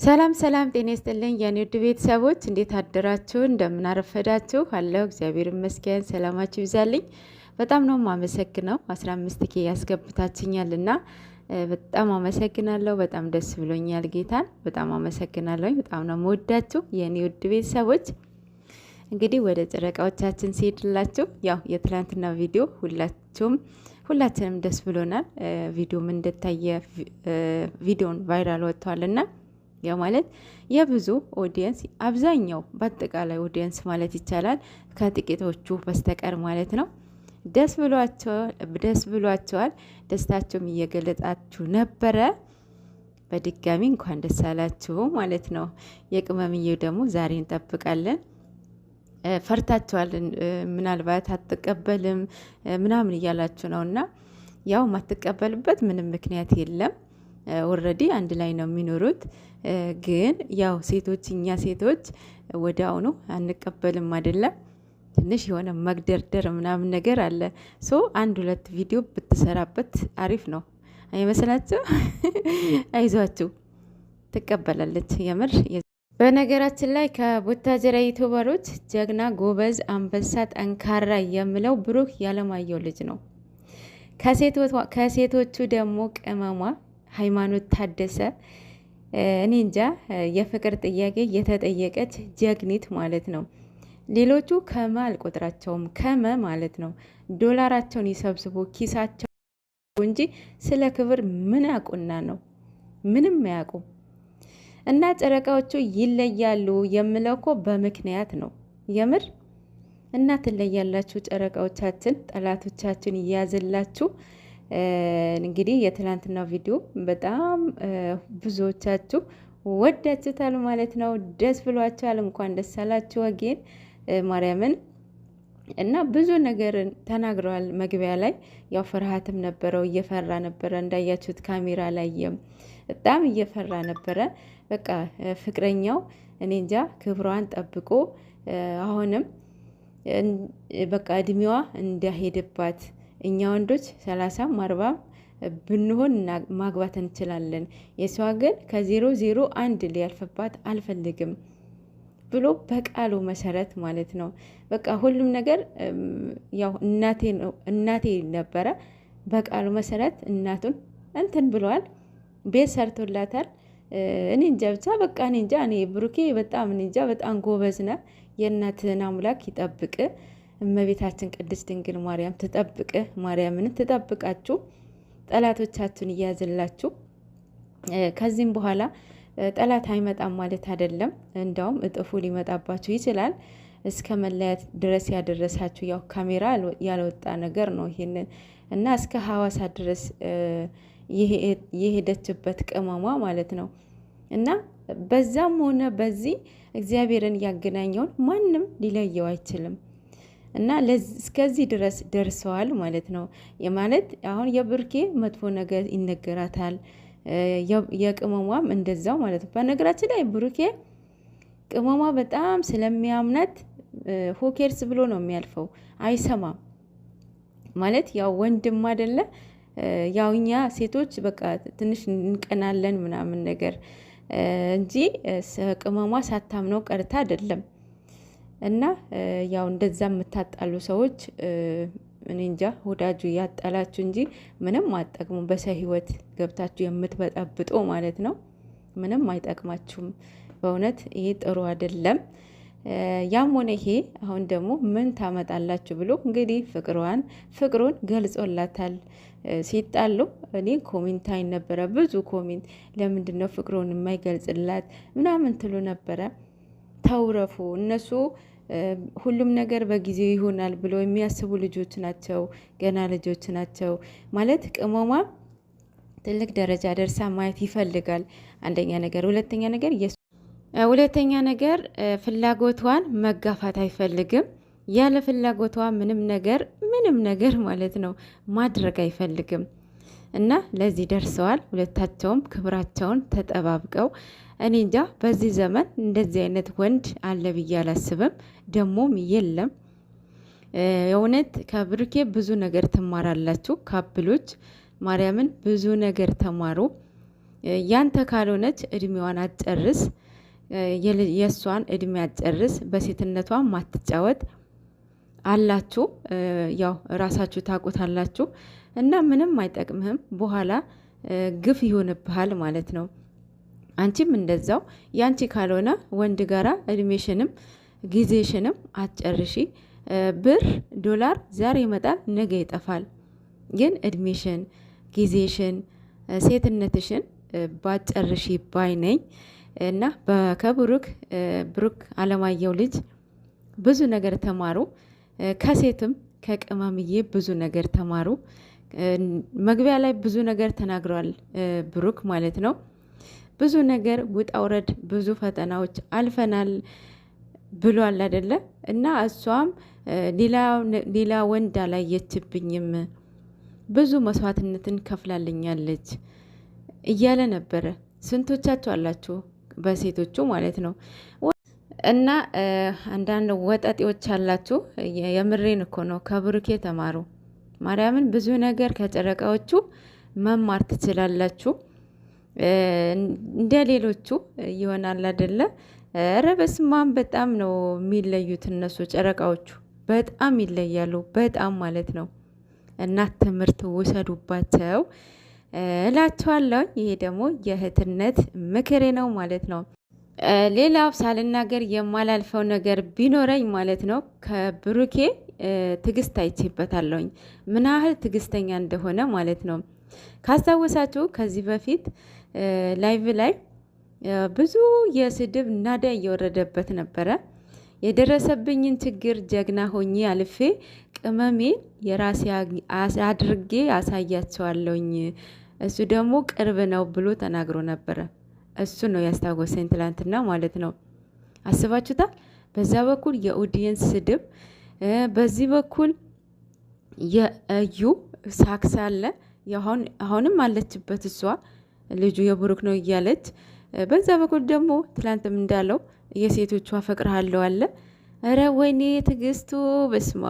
ሰላም ሰላም፣ ጤና ይስጥልኝ የኔ ውድ ቤተሰቦች፣ እንዴት አደራችሁ? እንደምን አረፈዳችሁ? አለሁ እግዚአብሔር ይመስገን። ሰላማችሁ ይብዛልኝ። በጣም ነው የማመሰግነው 15 ኬ ያስገብታችኛልና በጣም አመሰግናለሁ። በጣም ደስ ብሎኛል። ጌታን በጣም አመሰግናለሁ። በጣም ነው የምወዳችሁ የኔ ውድ ቤተሰቦች። እንግዲህ ወደ ጨረቃዎቻችን ሲሄድላችሁ ያው የትላንትና ቪዲዮ ሁላችንም ደስ ብሎናል። ቪዲዮም እንደታየ ቪዲዮን ቫይራል ወጥቷልና ያው ማለት የብዙ ኦዲየንስ አብዛኛው በአጠቃላይ ኦዲየንስ ማለት ይቻላል ከጥቂቶቹ በስተቀር ማለት ነው ደስ ብሏቸዋል። ደስታቸውም እየገለጣችሁ ነበረ። በድጋሚ እንኳን ደስ አላችሁ ማለት ነው። የቅመምዬው ደግሞ ዛሬ እንጠብቃለን። ፈርታችኋል፣ ምናልባት አትቀበልም ምናምን እያላችሁ ነው እና ያው ማትቀበልበት ምንም ምክንያት የለም። ኦልሬዲ አንድ ላይ ነው የሚኖሩት። ግን ያው እኛ ሴቶች ወደ አሁኑ አንቀበልም አይደለም። ትንሽ የሆነ መግደርደር ምናምን ነገር አለ። አንድ ሁለት ቪዲዮ ብትሰራበት አሪፍ ነው አይመስላችሁ? አይዟችሁ ትቀበላለች የምር። በነገራችን ላይ ከቡታጀራ ዩቱበሮች ጀግና፣ ጎበዝ፣ አንበሳ፣ ጠንካራ የምለው ብሩክ ያለማየሁ ልጅ ነው። ከሴቶቹ ደግሞ ቅመሟ ሃይማኖት ታደሰ እኔ እንጃ የፍቅር ጥያቄ የተጠየቀች ጀግኒት ማለት ነው። ሌሎቹ ከመ አልቆጥራቸውም ከመ ማለት ነው። ዶላራቸውን ይሰብስቡ ኪሳቸው እንጂ ስለ ክብር ምን ያውቁና ነው? ምንም አያውቁ። እና ጨረቃዎቹ ይለያሉ የምለው እኮ በምክንያት ነው የምር። እና ትለያላችሁ ጨረቃዎቻችን፣ ጠላቶቻችን እያዘላችሁ። እንግዲህ የትላንትናው ቪዲዮ በጣም ብዙዎቻችሁ ወዳችሁታል ማለት ነው። ደስ ብሏችኋል። እንኳን ደስ አላችሁ ወጌን ማርያምን። እና ብዙ ነገር ተናግረዋል መግቢያ ላይ። ያው ፍርሃትም ነበረው፣ እየፈራ ነበረ እንዳያችሁት ካሜራ ላይ በጣም እየፈራ ነበረ። በቃ ፍቅረኛው እኔ እንጃ ክብሯን ጠብቆ አሁንም በቃ እድሜዋ እንዳሄድባት እኛ ወንዶች 30ም 40ም ብንሆን ማግባት እንችላለን፣ የሷ ግን ከ001 ሊያልፍባት አልፈልግም ብሎ በቃሉ መሰረት ማለት ነው። በቃ ሁሉም ነገር ያው እናቴ ነበረ። በቃሉ መሰረት እናቱን እንትን ብለዋል። ቤት ሰርቶላታል። እኔ እንጃ ብቻ በቃ እኔ እንጃ። እኔ ብሩኬ በጣም እኔ እንጃ በጣም ጎበዝ ነህ። የእናትህን አምላክ ይጠብቅ። እመቤታችን ቅድስት ድንግል ማርያም ትጠብቅ። ማርያምን ትጠብቃችሁ። ጠላቶቻችሁን እያዝላችሁ። ከዚህም በኋላ ጠላት አይመጣም ማለት አይደለም። እንዳውም እጥፉ ሊመጣባችሁ ይችላል። እስከ መለያት ድረስ ያደረሳችሁ ያው ካሜራ ያልወጣ ነገር ነው ይሄንን እና እስከ ሐዋሳ ድረስ የሄደችበት ቅመሟ ማለት ነው። እና በዛም ሆነ በዚህ እግዚአብሔርን ያገናኘውን ማንም ሊለየው አይችልም። እና እስከዚህ ድረስ ደርሰዋል ማለት ነው። የማለት አሁን የብሩኬ መጥፎ ነገር ይነገራታል፣ የቅመሟም እንደዛው ማለት ነው። በነገራችን ላይ ብሩኬ ቅመሟ በጣም ስለሚያምናት ሆኬርስ ብሎ ነው የሚያልፈው። አይሰማም ማለት ያው ወንድም አይደለ። ያው እኛ ሴቶች በቃ ትንሽ እንቀናለን ምናምን ነገር እንጂ ቅመሟ ሳታምነው ቀርታ አይደለም። እና ያው እንደዛ የምታጣሉ ሰዎች እኔ እንጃ ወዳጁ ያጣላችሁ እንጂ ምንም አጠቅሙ። በሰው ህይወት ገብታችሁ የምትበጠብጡ ማለት ነው። ምንም አይጠቅማችሁም። በእውነት ይሄ ጥሩ አይደለም። ያም ሆነ ይሄ አሁን ደግሞ ምን ታመጣላችሁ ብሎ እንግዲህ ፍቅሩን ገልጾላታል። ሲጣሉ እኔ ኮሜንት አይ ነበረ፣ ብዙ ኮሜንት ለምንድን ነው ፍቅሩን የማይገልጽላት ምናምን ትሉ ነበረ። ተውረፉ። እነሱ ሁሉም ነገር በጊዜው ይሆናል ብሎ የሚያስቡ ልጆች ናቸው። ገና ልጆች ናቸው ማለት ቅመሟ ትልቅ ደረጃ ደርሳ ማየት ይፈልጋል። አንደኛ ነገር፣ ሁለተኛ ነገር ፍላጎቷን መጋፋት አይፈልግም። ያለ ፍላጎቷ ምንም ነገር ማለት ነው ማድረግ አይፈልግም። እና ለዚህ ደርሰዋል። ሁለታቸውም ክብራቸውን ተጠባብቀው እኔ እንጃ በዚህ ዘመን እንደዚህ አይነት ወንድ አለ ብዬ አላስብም። ደግሞም የለም። የእውነት ከብሩኬ ብዙ ነገር ትማራላችሁ ካፕሎች። ማርያምን ብዙ ነገር ተማሩ። ያንተ ካልሆነች እድሜዋን አትጨርስ፣ የእሷን እድሜ አትጨርስ፣ በሴትነቷን ማትጫወት አላችሁ። ያው ራሳችሁ ታውቁታላችሁ እና ምንም አይጠቅምህም። በኋላ ግፍ ይሆንብሃል ማለት ነው። አንቺም እንደዛው ያንቺ ካልሆነ ወንድ ጋራ እድሜሽንም ጊዜሽንም አትጨርሺ። ብር ዶላር ዛሬ ይመጣል ነገ ይጠፋል። ግን እድሜሽን ጊዜሽን ሴትነትሽን ባጨርሺ ባይ ነኝ እና ብሩክ አለማየሁ ልጅ ብዙ ነገር ተማሩ። ከሴትም ከቅመምዬ ብዙ ነገር ተማሩ። መግቢያ ላይ ብዙ ነገር ተናግረዋል ብሩክ ማለት ነው። ብዙ ነገር ውጣ ውረድ ብዙ ፈተናዎች አልፈናል ብሏል አይደለ? እና እሷም ሌላ ወንድ አላየችብኝም፣ ብዙ መስዋዕትነትን ከፍላልኛለች እያለ ነበረ። ስንቶቻችሁ አላችሁ በሴቶቹ ማለት ነው። እና አንዳንድ ወጠጤዎች አላችሁ። የምሬን እኮ ነው። ከብሩኬ ተማሩ። ማርያምን ብዙ ነገር ከጨረቃዎቹ መማር ትችላላችሁ። እንደ ሌሎቹ ይሆናል አይደለ? ኧረ በስመ አብ በጣም ነው የሚለዩት እነሱ ጨረቃዎቹ በጣም ይለያሉ። በጣም ማለት ነው። እና ትምህርት ውሰዱባቸው እላችኋለሁ። ይሄ ደግሞ የእህትነት ምክሬ ነው ማለት ነው። ሌላው ሳልናገር የማላልፈው ነገር ቢኖረኝ ማለት ነው ከብሩኬ ትዕግስት አይቼበታለሁኝ ምን ያህል ትዕግስተኛ እንደሆነ ማለት ነው። ካስታወሳችሁ ከዚህ በፊት ላይቭ ላይ ብዙ የስድብ ናዳ እየወረደበት ነበረ። የደረሰብኝን ችግር ጀግና ሆኜ አልፌ ቅመሜን የራሴ አድርጌ አሳያቸዋለሁኝ፣ እሱ ደግሞ ቅርብ ነው ብሎ ተናግሮ ነበረ። እሱ ነው ያስታወሰኝ ትላንትና ማለት ነው። አስባችሁታል? በዛ በኩል የኦዲየንስ ስድብ፣ በዚህ በኩል የእዩ ሳክስ አለ። አሁንም አለችበት እሷ ልጁ የብሩክ ነው እያለች፣ በዛ በኩል ደግሞ ትላንትም እንዳለው የሴቶቹ አፈቅርሃለሁ አለ። እረ ወይኔ ትዕግስቱ በስማ